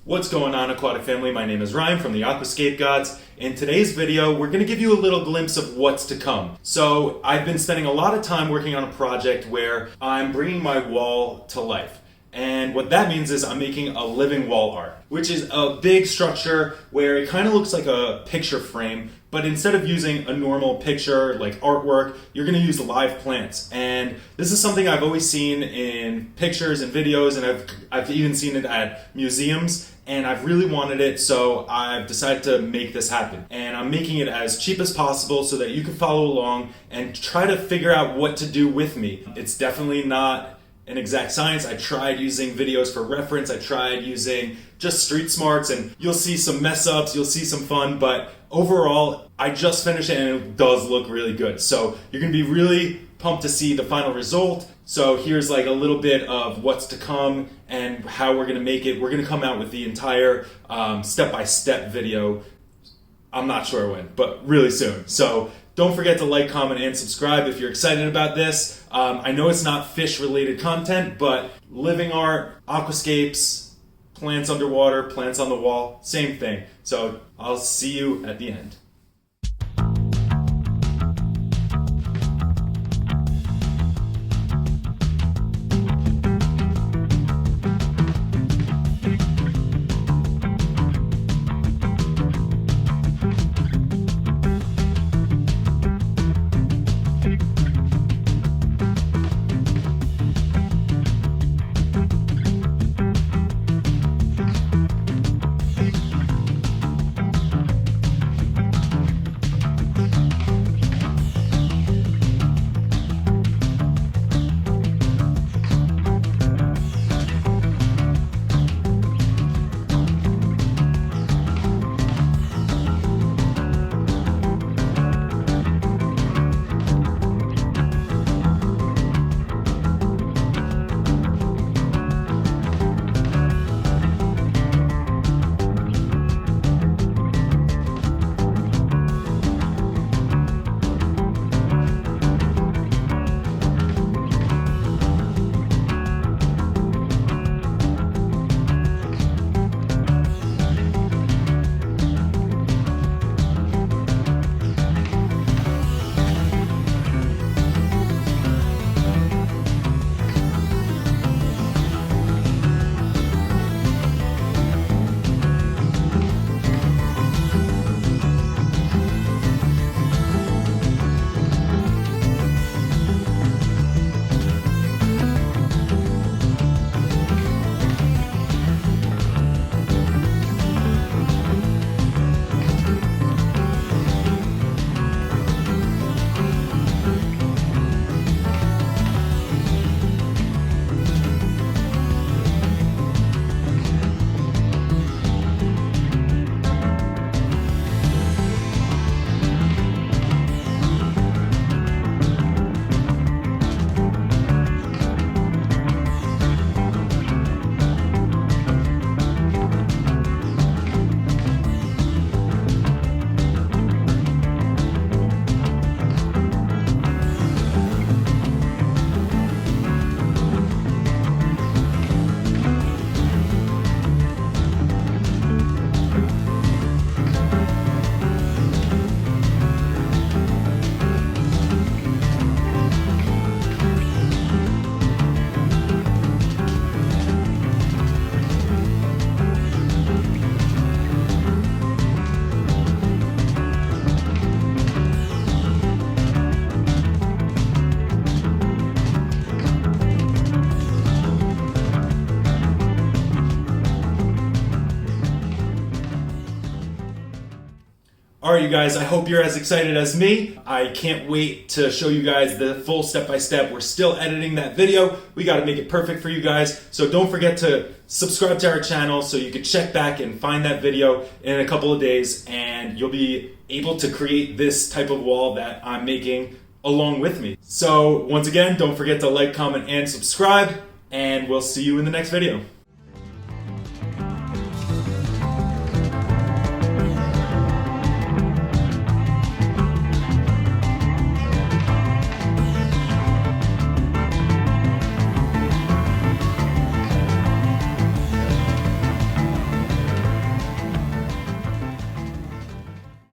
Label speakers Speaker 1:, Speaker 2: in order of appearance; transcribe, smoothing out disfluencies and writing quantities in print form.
Speaker 1: What's going on, aquatic family? My name is Ryan from the Aquascape Gods. In today's video, we're going to give you a little glimpse of what's to come. So I've been spending a lot of time working on a project where I'm bringing my wall to life. And what that means is I'm making a living wall art, which is a big structure where it kind of looks like a picture frame, but instead of using a normal picture like artwork, you're going to use live plants. And this is something I've always seen in pictures and videos, and I've even seen it at museums. And I've really wanted it, so I've decided to make this happen. And I'm making it as cheap as possible so that you can follow along and try to figure out what to do with me. It's definitely not an exact science. I tried using videos for reference. I tried using just street smarts, and you'll see some mess ups, you'll see some fun, but overall, I just finished it and it does look really good. So you're gonna be really pumped to see the final result. So here's like a little bit of what's to come and how we're gonna make it. We're gonna come out with the entire step-by-step video. I'm not sure when, but really soon. So don't forget to like, comment, and subscribe if you're excited about this. I know it's not fish-related content, but living art, aquascapes, plants underwater, plants on the wall, same thing. So I'll see you at the end. All right, you guys, I hope you're as excited as me. I can't wait to show you guys the full step-by-step. We're still editing that video. We got to make it perfect for you guys. So don't forget to subscribe to our channel so you can check back and find that video in a couple of days, and you'll be able to create this type of wall that I'm making along with me. So once again, don't forget to like, comment, and subscribe, and we'll see you in the next video.